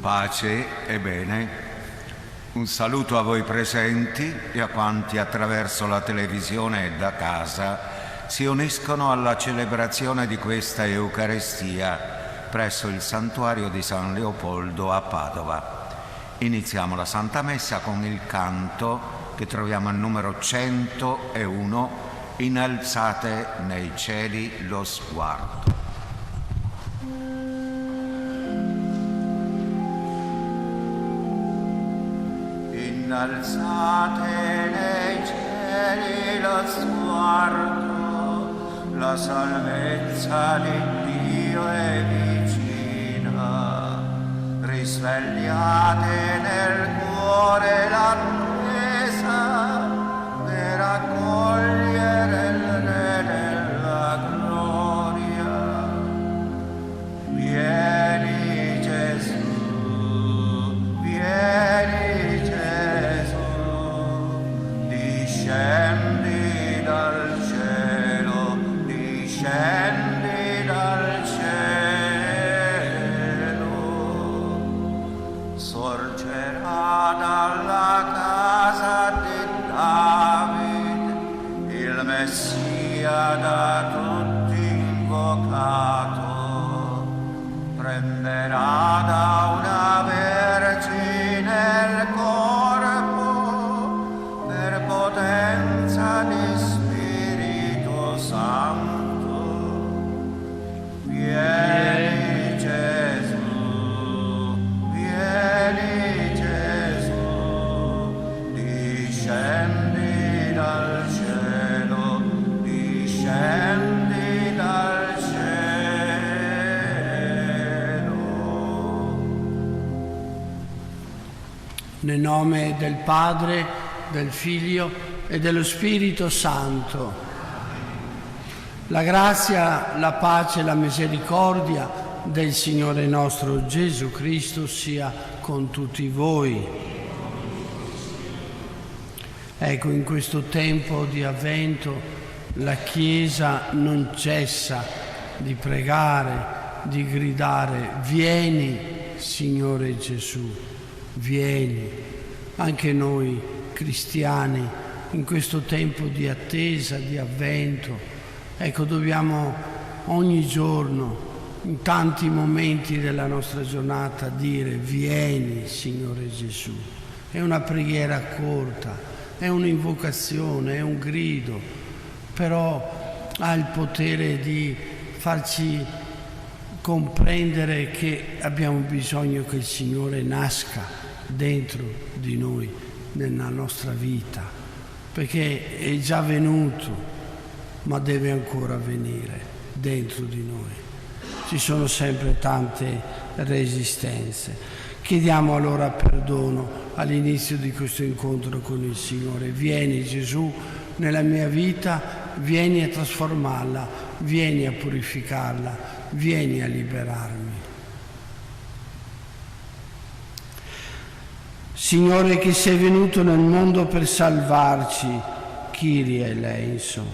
Pace e bene. Un saluto a voi presenti e a quanti attraverso la televisione e da casa si uniscono alla celebrazione di questa Eucaristia presso il santuario di San Leopoldo a Padova. Iniziamo la Santa Messa con il canto che troviamo al numero 101, Innalzate nei cieli lo sguardo. Innalzate nei cieli lo sguardo, la salvezza di Dio è vicina. Risvegliate nel cuore l'attesa per accogliere il Re della gloria. Vieni Gesù, vieni Discendi dal cielo, discendi dal cielo. Sorgerà dalla casa di David il Messia da tutti invocato. Prenderà da una vergine il corpo per potenza di Spirito Santo. Vieni Gesù, vieni Gesù, discendi dal cielo, discendi dal cielo. Nel nome del Padre, del Figlio e dello Spirito Santo. La grazia, la pace e la misericordia del Signore nostro Gesù Cristo sia con tutti voi. Ecco, in questo tempo di Avvento la Chiesa non cessa di pregare, di gridare: vieni, Signore Gesù, vieni. Anche noi cristiani in questo tempo di attesa, di Avvento, ecco, dobbiamo ogni giorno, in tanti momenti della nostra giornata, dire: vieni Signore Gesù. È una preghiera corta, è un'invocazione, è un grido, però ha il potere di farci comprendere che abbiamo bisogno che il Signore nasca dentro di noi, nella nostra vita, perché è già venuto, ma deve ancora venire dentro di noi. Ci sono sempre tante resistenze. Chiediamo allora perdono all'inizio di questo incontro con il Signore. Vieni Gesù nella mia vita, vieni a trasformarla, vieni a purificarla, vieni a liberarmi. Signore, che sei venuto nel mondo per salvarci, Kyrie eleison.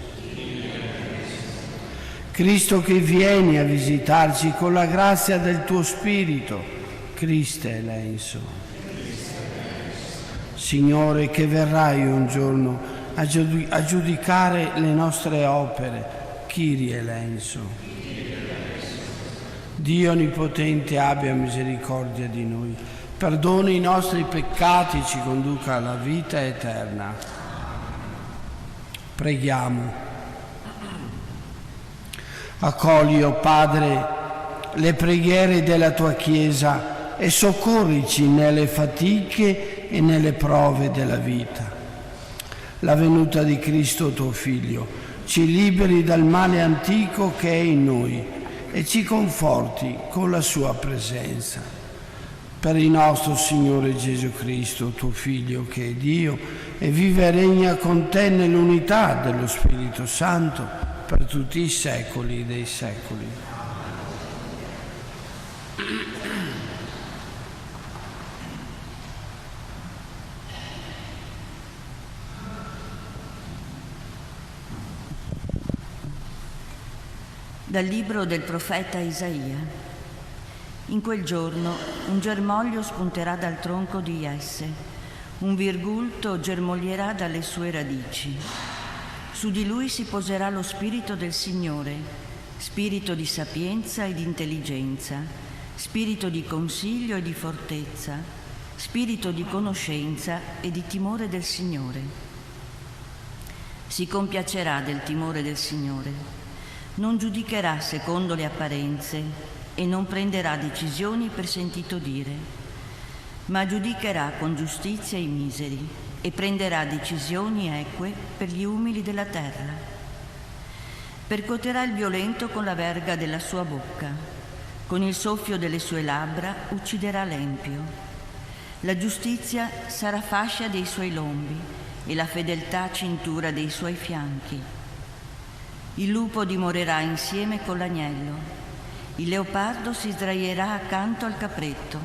Cristo, che vieni a visitarci con la grazia del tuo Spirito, Christe eleison. Signore, che verrai un giorno a giudicare le nostre opere, Kyrie eleison. Dio Onnipotente abbia misericordia di noi, perdoni i nostri peccati, ci conduca alla vita eterna. Preghiamo. Accogli, o Padre, le preghiere della tua Chiesa e soccorrici nelle fatiche e nelle prove della vita. La venuta di Cristo tuo Figlio ci liberi dal male antico che è in noi e ci conforti con la sua presenza. Per il nostro Signore Gesù Cristo, tuo Figlio, che è Dio e vive e regna con te nell'unità dello Spirito Santo per tutti i secoli dei secoli. Dal libro del profeta Isaia. In quel giorno un germoglio spunterà dal tronco di Jesse, un virgulto germoglierà dalle sue radici. Su di lui si poserà lo spirito del Signore, spirito di sapienza e di intelligenza, spirito di consiglio e di fortezza, spirito di conoscenza e di timore del Signore. Si compiacerà del timore del Signore, non giudicherà secondo le apparenze e non prenderà decisioni per sentito dire, ma giudicherà con giustizia i miseri e prenderà decisioni eque per gli umili della terra. Percuoterà il violento con la verga della sua bocca, con il soffio delle sue labbra ucciderà l'empio. La giustizia sarà fascia dei suoi lombi e la fedeltà cintura dei suoi fianchi. Il lupo dimorerà insieme con l'agnello, il leopardo si sdraierà accanto al capretto.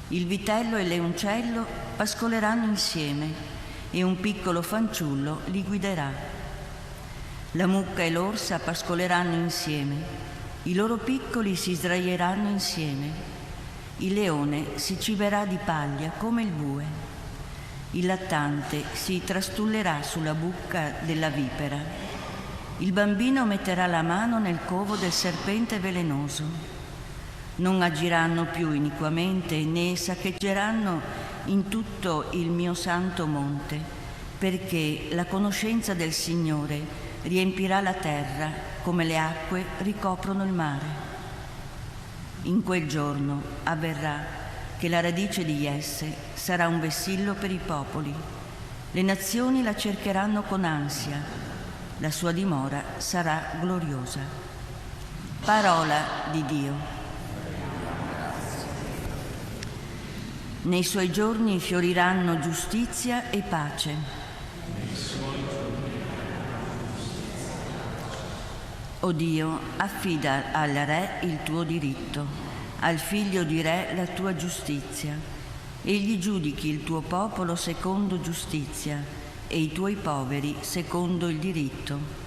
Il vitello e il leoncello pascoleranno insieme e un piccolo fanciullo li guiderà. La mucca e l'orsa pascoleranno insieme, i loro piccoli si sdraieranno insieme. Il leone si ciberà di paglia come il bue. Il lattante si trastullerà sulla bucca della vipera. Il bambino metterà la mano nel covo del serpente velenoso. Non agiranno più iniquamente né saccheggeranno in tutto il mio santo monte, perché la conoscenza del Signore riempirà la terra come le acque ricoprono il mare. In quel giorno avverrà che la radice di Jesse sarà un vessillo per i popoli. Le nazioni la cercheranno con ansia, la sua dimora sarà gloriosa. Parola di Dio. Nei suoi giorni fioriranno giustizia e pace. O Dio, affida al Re il tuo diritto, al figlio di Re la tua giustizia. Egli giudichi il tuo popolo secondo giustizia e i tuoi poveri secondo il diritto.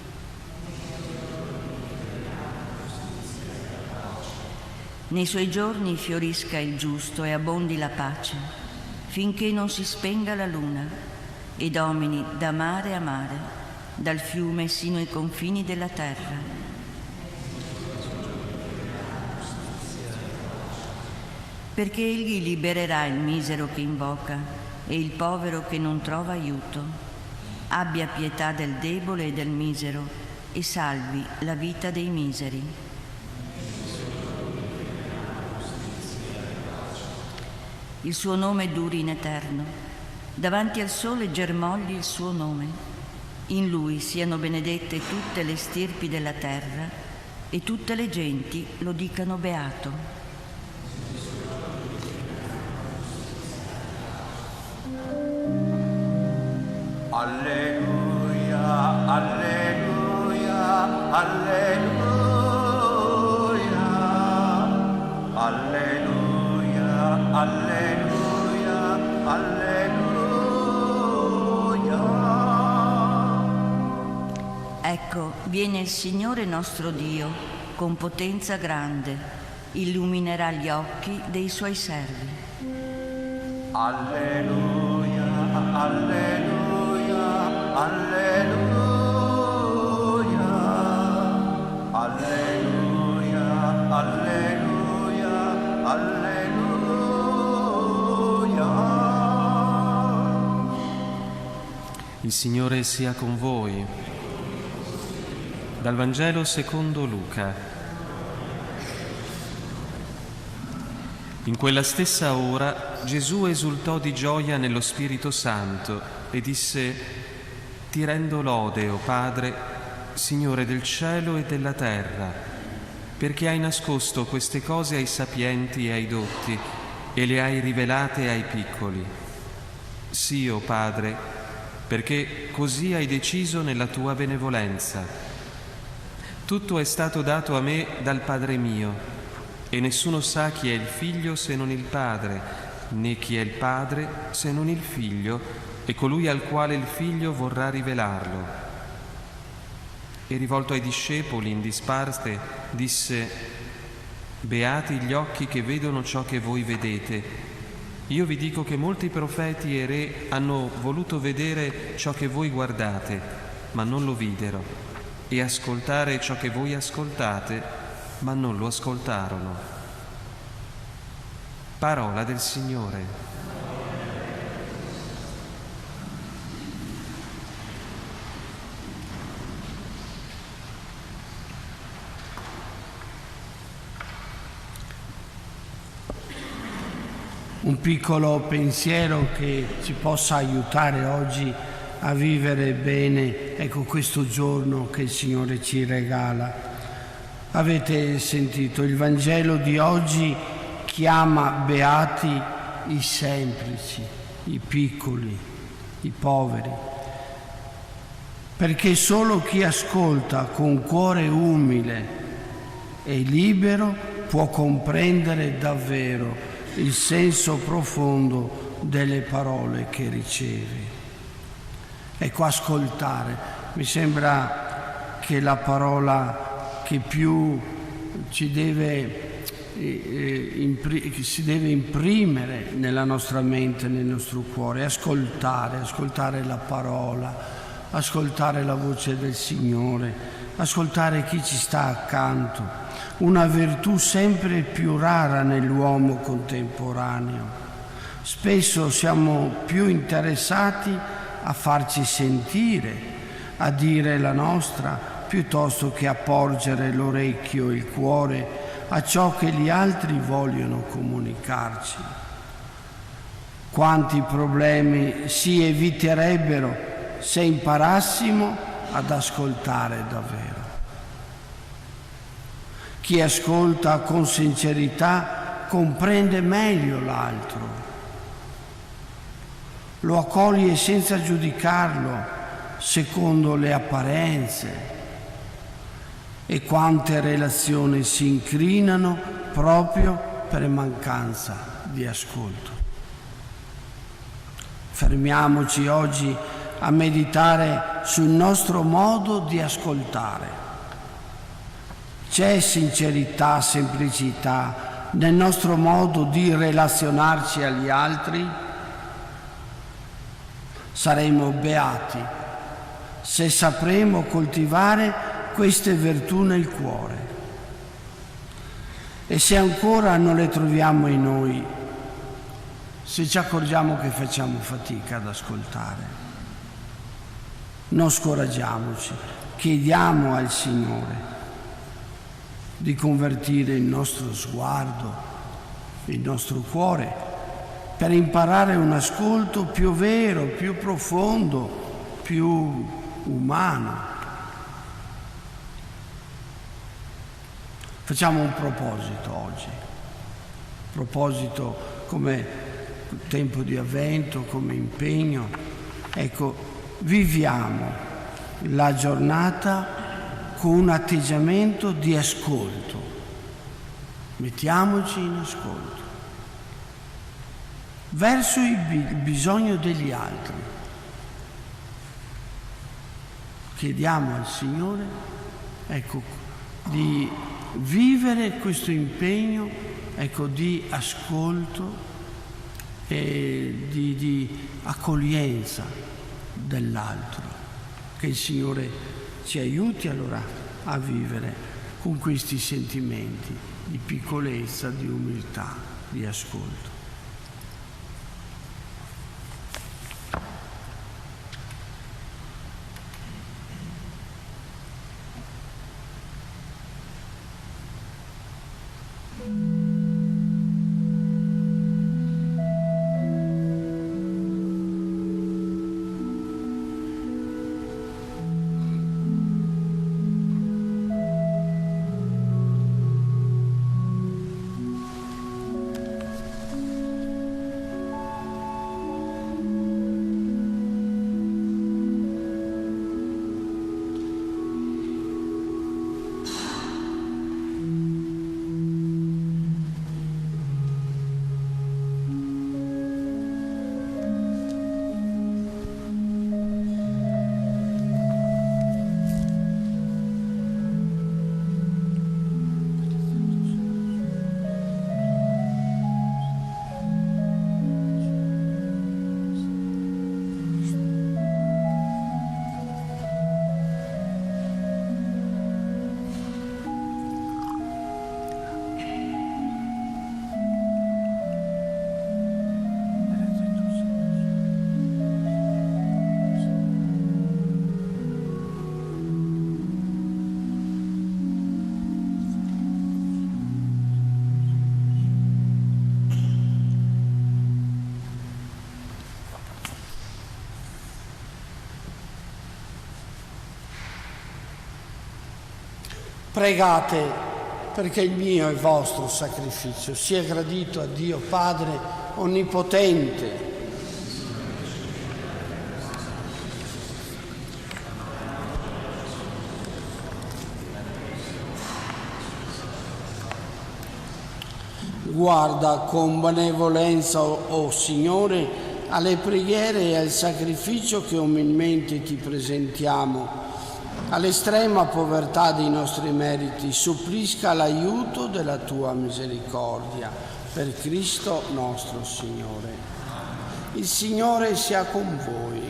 Nei suoi giorni fiorisca il giusto e abbondi la pace, finché non si spenga la luna e domini da mare a mare, dal fiume sino ai confini della terra. Perché egli libererà il misero che invoca e il povero che non trova aiuto. Abbia pietà del debole e del misero e salvi la vita dei miseri. Il suo nome duri in eterno, davanti al sole germogli il suo nome. In lui siano benedette tutte le stirpi della terra e tutte le genti lo dicano beato. Alleluia, alleluia, alleluia, alleluia, alleluia, alleluia. Ecco, viene il Signore nostro Dio con potenza grande, illuminerà gli occhi dei suoi servi. Alleluia, alleluia, alleluia, alleluia, alleluia, alleluia. Il Signore sia con voi. Dal Vangelo secondo Luca. In quella stessa ora Gesù esultò di gioia nello Spirito Santo e disse: Ti rendo lode, o Padre, Signore del cielo e della terra, perché hai nascosto queste cose ai sapienti e ai dotti e le hai rivelate ai piccoli. Sì, o Padre, perché così hai deciso nella tua benevolenza. Tutto è stato dato a me dal Padre mio, e nessuno sa chi è il Figlio se non il Padre, né chi è il Padre se non il Figlio, e colui al quale il Figlio vorrà rivelarlo. E rivolto ai discepoli in disparte, disse: Beati gli occhi che vedono ciò che voi vedete. Io vi dico che molti profeti e re hanno voluto vedere ciò che voi guardate, ma non lo videro, e ascoltare ciò che voi ascoltate, ma non lo ascoltarono. Parola del Signore. Un piccolo pensiero che ci possa aiutare oggi a vivere bene, ecco, questo giorno che il Signore ci regala. Avete sentito, il Vangelo di oggi chiama beati i semplici, i piccoli, i poveri, perché solo chi ascolta con cuore umile e libero può comprendere davvero il senso profondo delle parole che riceve. Ecco, ascoltare, mi sembra che la parola che più si deve imprimere nella nostra mente, nel nostro cuore, ascoltare la parola, ascoltare la voce del Signore, ascoltare chi ci sta accanto. Una virtù sempre più rara nell'uomo contemporaneo. Spesso siamo più interessati a farci sentire, a dire la nostra, piuttosto che a porgere l'orecchio e il cuore a ciò che gli altri vogliono comunicarci. Quanti problemi si eviterebbero se imparassimo ad ascoltare davvero. Chi ascolta con sincerità comprende meglio l'altro, lo accoglie senza giudicarlo secondo le apparenze. E quante relazioni si incrinano proprio per mancanza di ascolto. Fermiamoci oggi a meditare sul nostro modo di ascoltare. C'è sincerità, semplicità nel nostro modo di relazionarci agli altri? Saremo beati se sapremo coltivare queste virtù nel cuore. E se ancora non le troviamo in noi, se ci accorgiamo che facciamo fatica ad ascoltare, non scoraggiamoci, chiediamo al Signore di convertire il nostro sguardo, il nostro cuore, per imparare un ascolto più vero, più profondo, più umano. Facciamo un proposito oggi, proposito come tempo di avvento, come impegno. Ecco, viviamo la giornata con un atteggiamento di ascolto. Mettiamoci in ascolto verso il bisogno degli altri. Chiediamo al Signore, ecco, di vivere questo impegno, ecco, di ascolto e di accoglienza dell'altro. Che il Signore ci aiuti allora a vivere con questi sentimenti di piccolezza, di umiltà, di ascolto. Pregate perché il mio e il vostro sacrificio sia gradito a Dio Padre Onnipotente. Guarda con benevolenza, o Signore, alle preghiere e al sacrificio che umilmente ti presentiamo. All'estrema povertà dei nostri meriti, supplisca l'aiuto della tua misericordia. Per Cristo nostro Signore. Il Signore sia con voi.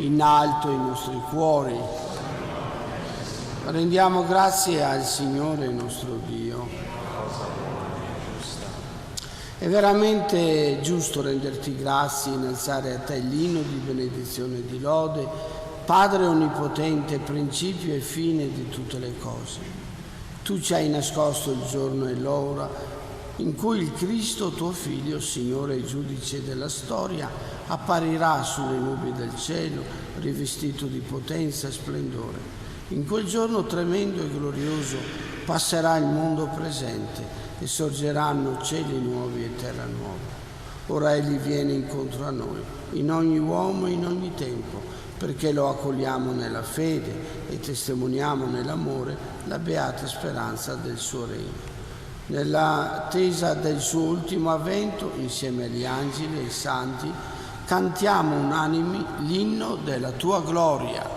In alto i nostri cuori. Rendiamo grazie al Signore nostro Dio. È veramente giusto renderti grazie, innalzare a te l'inno di benedizione e di lode, Padre Onnipotente, principio e fine di tutte le cose. Tu ci hai nascosto il giorno e l'ora in cui il Cristo, tuo Figlio, Signore e Giudice della storia, apparirà sulle nubi del cielo, rivestito di potenza e splendore. In quel giorno tremendo e glorioso passerà il mondo presente e sorgeranno cieli nuovi e terra nuova. Ora Egli viene incontro a noi, in ogni uomo e in ogni tempo, perché lo accogliamo nella fede e testimoniamo nell'amore la beata speranza del suo regno. Nell'attesa del suo ultimo avvento, insieme agli angeli e ai santi, cantiamo unanimi l'inno della tua gloria.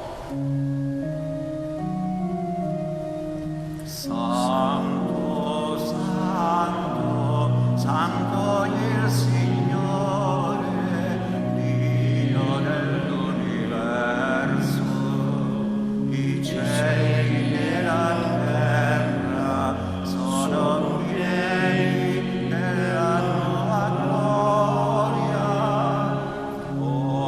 Santo, Santo, Santo il Signore, Dio dell'universo, i cieli e la terra sono pieni della tua gloria.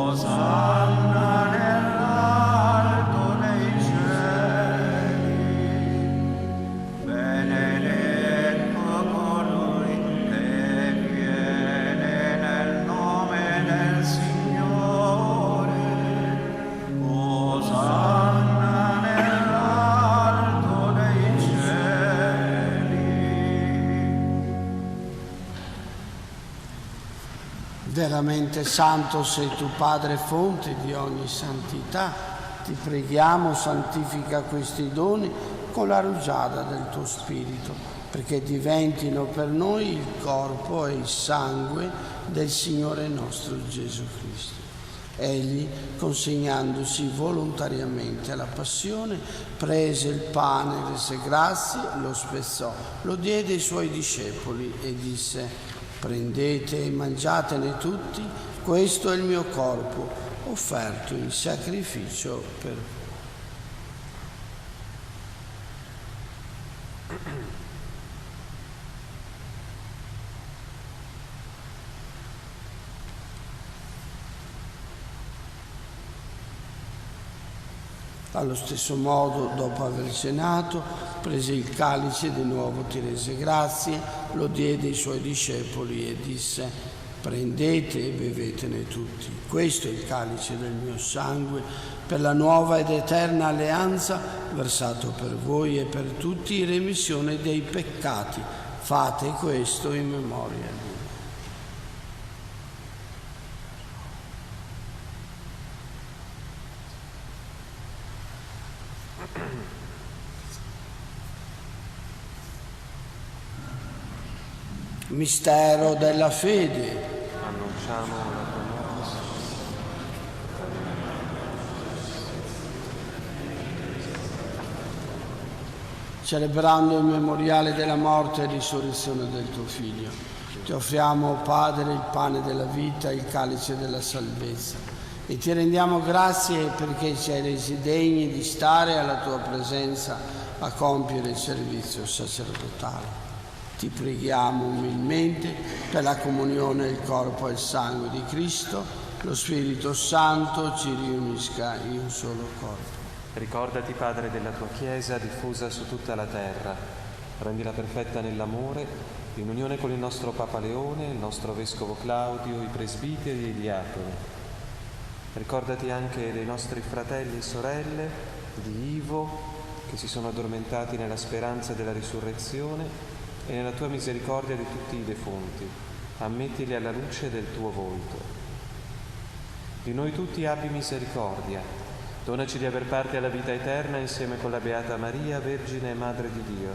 Osanna nell'alto dei cieli. Benedetto colui che viene nel nome del Signore. Osanna nell'alto dei cieli. Veramente santo sei tu, Padre, fonte di ogni santità. Ti preghiamo, santifica questi doni con la rugiada del tuo Spirito, perché diventino per noi il corpo e il sangue del Signore nostro Gesù Cristo. Egli, consegnandosi volontariamente alla passione, prese il pane, rese grazie, lo spezzò, lo diede ai suoi discepoli e disse: prendete e mangiatene tutti, questo è il mio corpo, offerto in sacrificio per voi. Allo stesso modo, dopo aver cenato, prese il calice, di nuovo ti rese grazie, lo diede ai suoi discepoli e disse: prendete e bevetene tutti. Questo è il calice del mio sangue, per la nuova ed eterna alleanza, versato per voi e per tutti in remissione dei peccati. Fate questo in memoria di me. Mistero della fede. Annunciamo la tua morte. Celebrando il memoriale della morte e risurrezione del tuo Figlio, ti offriamo, Padre, il pane della vita e il calice della salvezza, e ti rendiamo grazie perché ci hai resi degni di stare alla tua presenza a compiere il servizio sacerdotale. Ti preghiamo umilmente per la comunione del corpo e il sangue di Cristo, lo Spirito Santo ci riunisca in un solo corpo. Ricordati, Padre, della tua Chiesa diffusa su tutta la terra. Rendila perfetta nell'amore, in unione con il nostro Papa Leone, il nostro Vescovo Claudio, i presbiteri e i diaconi. Ricordati anche dei nostri fratelli e sorelle, di Ivo, che si sono addormentati nella speranza della risurrezione e nella tua misericordia di tutti i defunti. Ammettili alla luce del tuo volto. Di noi tutti abbi misericordia. Donaci di aver parte alla vita eterna insieme con la Beata Maria, Vergine e Madre di Dio,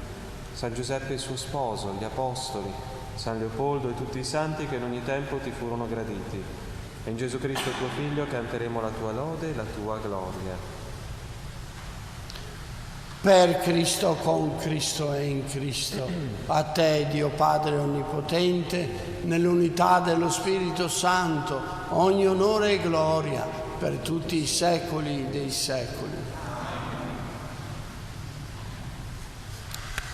San Giuseppe il suo sposo, gli Apostoli, San Leopoldo e tutti i santi che in ogni tempo ti furono graditi. E in Gesù Cristo tuo Figlio canteremo la tua lode e la tua gloria. Per Cristo, con Cristo e in Cristo, a te, Dio Padre Onnipotente, nell'unità dello Spirito Santo, ogni onore e gloria per tutti i secoli dei secoli.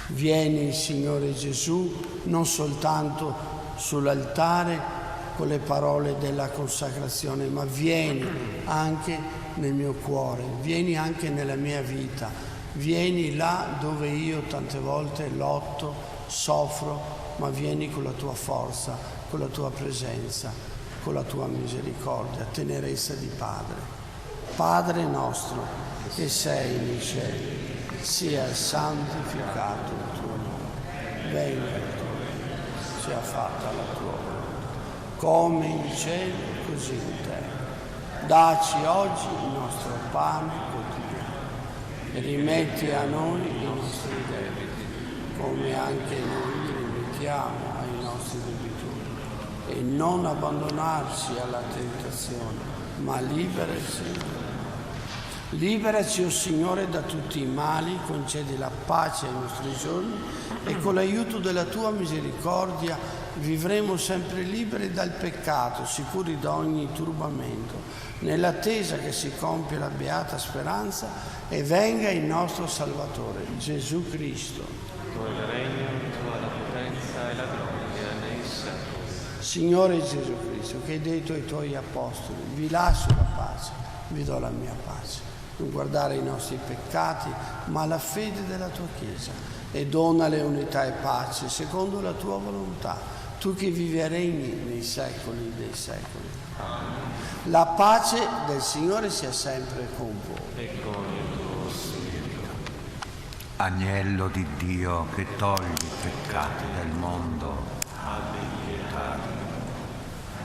Vieni, Signore Gesù, non soltanto sull'altare con le parole della consacrazione, ma vieni anche nel mio cuore, vieni anche nella mia vita. Vieni là dove io tante volte lotto, soffro, ma vieni con la tua forza, con la tua presenza, con la tua misericordia, tenerezza di Padre. Padre nostro che sei nei cieli, sia santificato il tuo nome, venga il tuo regno, sia fatta la tua volontà, come in cielo così in terra. Dacci oggi il nostro pane quotidiano e rimetti a noi i nostri debiti, come anche noi rimettiamo ai nostri debitori, e non abbandonarci alla tentazione, ma liberaci. Liberaci, o Signore, da tutti i mali, concedi la pace ai nostri giorni e con l'aiuto della tua misericordia vivremo sempre liberi dal peccato, sicuri da ogni turbamento, nell'attesa che si compia la beata speranza e venga il nostro Salvatore, Gesù Cristo. Tuo è il regno, tua la potenza e la gloria nei secoli. Signore Gesù Cristo, che hai detto ai tuoi apostoli, vi lascio la pace, vi do la mia pace. Non guardare i nostri peccati, ma la fede della tua Chiesa, e donale unità e pace secondo la tua volontà, tu che vivi e regni nei secoli dei secoli. Amen. La pace del Signore sia sempre con voi. E con il tuo spirito. Agnello di Dio che togli i peccati del mondo, abbi pietà.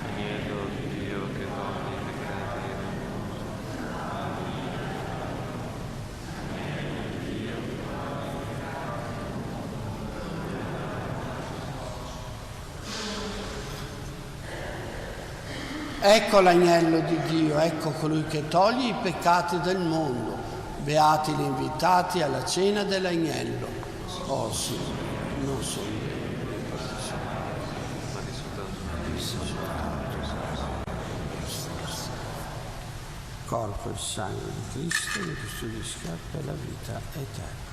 Agnello di Dio che togli i peccati del mondo. Ecco l'agnello di Dio, ecco colui che toglie i peccati del mondo. Beati gli invitati alla cena dell'agnello. Oh sì, non sono degno, Ma di soltanto corpo e sangue di Cristo, di Cristo di scarpa e la vita eterna.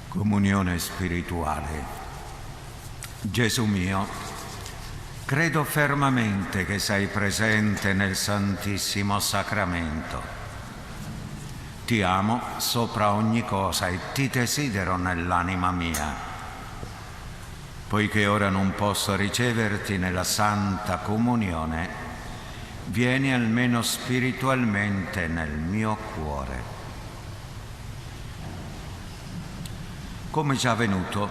Comunione spirituale. Gesù mio, credo fermamente che sei presente nel Santissimo Sacramento. Ti amo sopra ogni cosa e ti desidero nell'anima mia. Poiché ora non posso riceverti nella Santa Comunione, vieni almeno spiritualmente nel mio cuore. Come già avvenuto,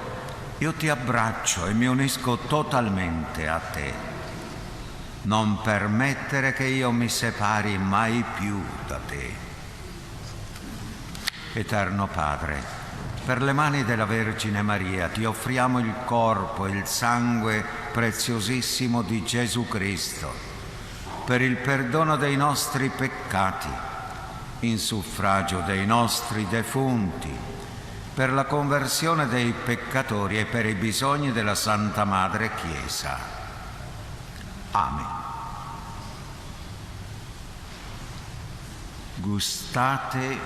io ti abbraccio e mi unisco totalmente a te. Non permettere che io mi separi mai più da te. Eterno Padre, per le mani della Vergine Maria ti offriamo il corpo e il sangue preziosissimo di Gesù Cristo, per il perdono dei nostri peccati, in suffragio dei nostri defunti, per la conversione dei peccatori e per i bisogni della Santa Madre Chiesa. Amen. Gustate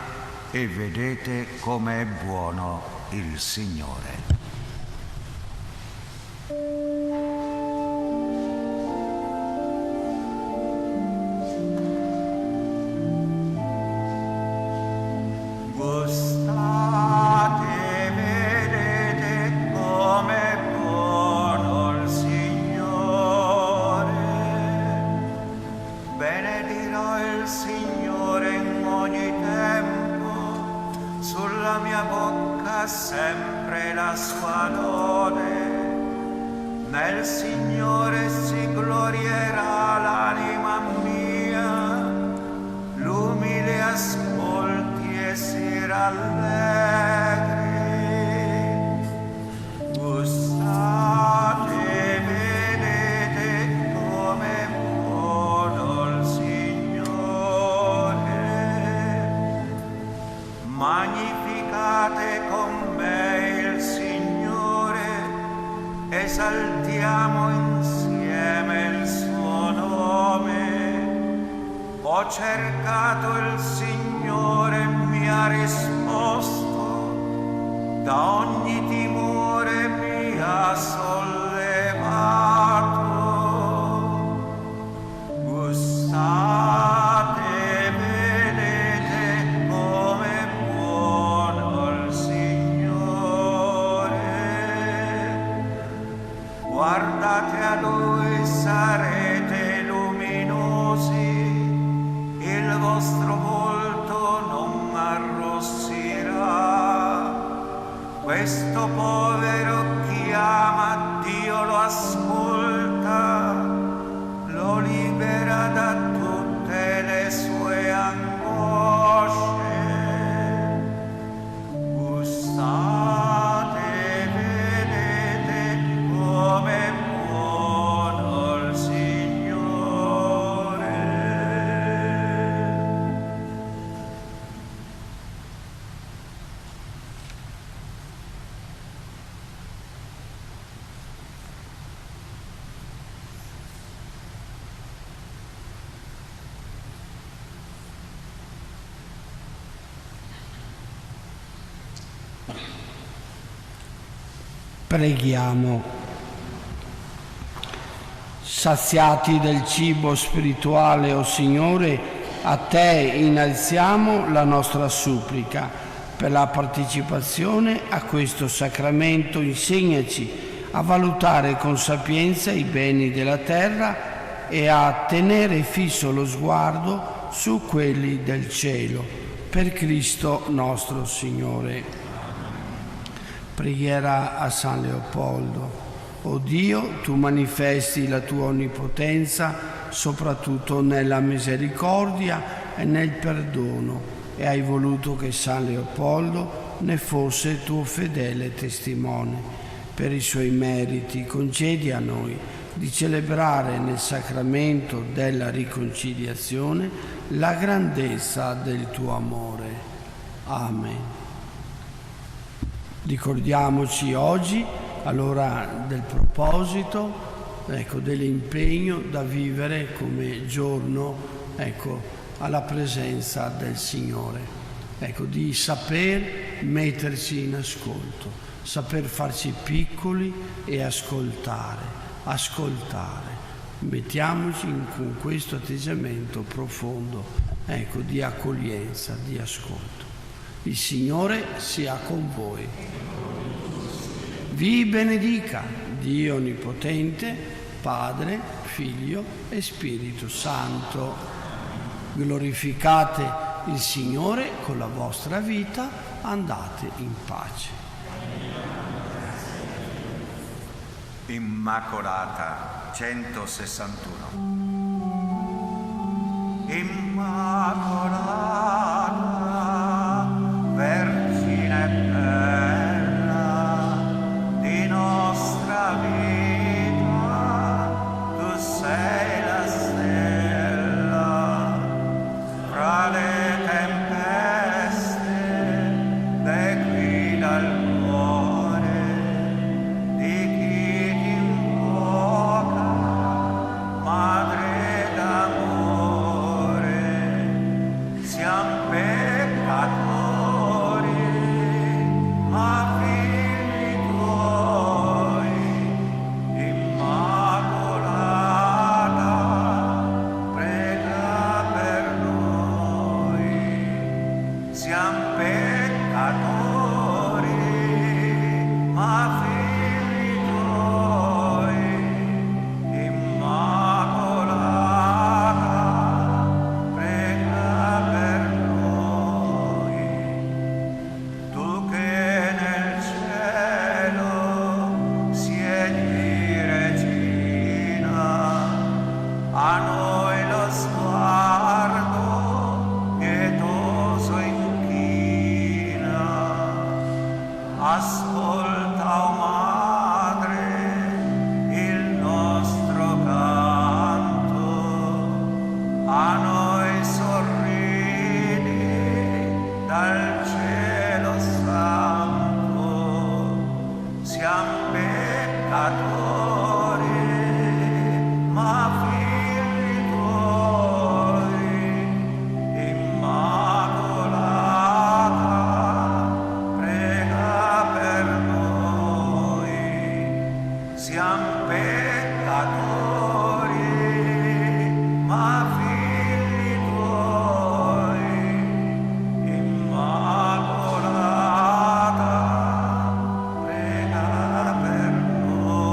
e vedete come è buono il Signore. Gustate, vedete come Nel Signore si glorierà l'anima mia, l'umile ascolti e si rallegri. Gustate, vedete come buono il Signore. Magnificate con me il Signore, esaltiamo insieme il suo nome. Ho cercato il Signore e mi ha risposto, da ogni timore mi ha sollevato. Gustate, vedete come buono il Signore. Guardate a Lui, sarete luminosi, il vostro volto non arrossirà. Questo povero chiama, Dio lo ascolta, lo libera da tutte le sue angosce. Gustate, vedete come buono il Signore. Preghiamo. Saziati del cibo spirituale, o Signore, a Te innalziamo la nostra supplica. Per la partecipazione a questo sacramento insegnaci a valutare con sapienza i beni della terra e a tenere fisso lo sguardo su quelli del cielo. Per Cristo nostro Signore. Preghiera a San Leopoldo. O Dio, tu manifesti la tua onnipotenza soprattutto nella misericordia e nel perdono, e hai voluto che San Leopoldo ne fosse tuo fedele testimone. Per i suoi meriti concedi a noi di celebrare nel sacramento della riconciliazione la grandezza del tuo amore. Amen. Ricordiamoci oggi allora del proposito, dell'impegno da vivere come giorno, alla presenza del Signore, di saper metterci in ascolto, saper farci piccoli e ascoltare. Mettiamoci con questo atteggiamento profondo, di accoglienza, di ascolto. Il Signore sia con voi. Vi benedica Dio Onnipotente, Padre, Figlio e Spirito Santo. Glorificate il Signore con la vostra vita, andate in pace. Immacolata 161. Immacolata, Vergine bella di nostra vita, tu sei la stella fra le tempeste, le guida il cuore di chi ti invoca, Madre d'amore. Siamo siamo peccatori, ma figli tuoi, Immacolata, prega per noi.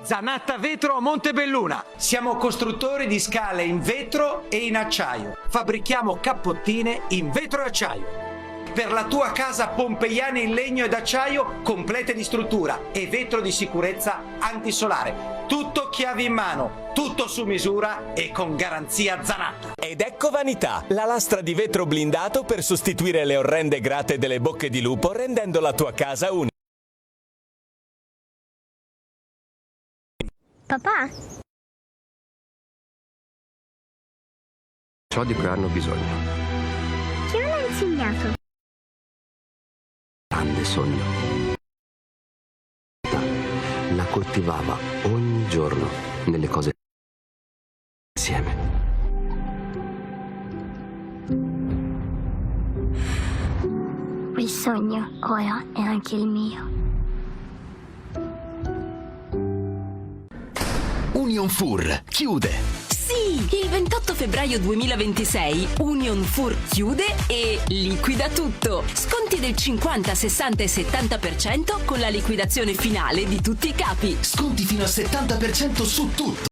Zanatta Vetro Montebelluna. Siamo costruttori di scale in vetro e in acciaio. Fabbrichiamo cappottine in vetro e acciaio. Per la tua casa pompeiana in legno ed acciaio, complete di struttura e vetro di sicurezza antisolare. Tutto chiavi in mano, tutto su misura e con garanzia Zanatta. Ed ecco Vanità, la lastra di vetro blindato per sostituire le orrende grate delle bocche di lupo, rendendo la tua casa unica. Papà? Ciò di cui hanno bisogno. Chi me l'ha insegnato? Grande sogno. La coltivava ogni giorno nelle cose insieme. Il sogno ora è anche il mio. Union Fur chiude. Sì, il 28 febbraio 2026 Union Fur chiude e liquida tutto. Sconti del 50, 60 e 70% con la liquidazione finale di tutti i capi. Sconti fino al 70% su tutto.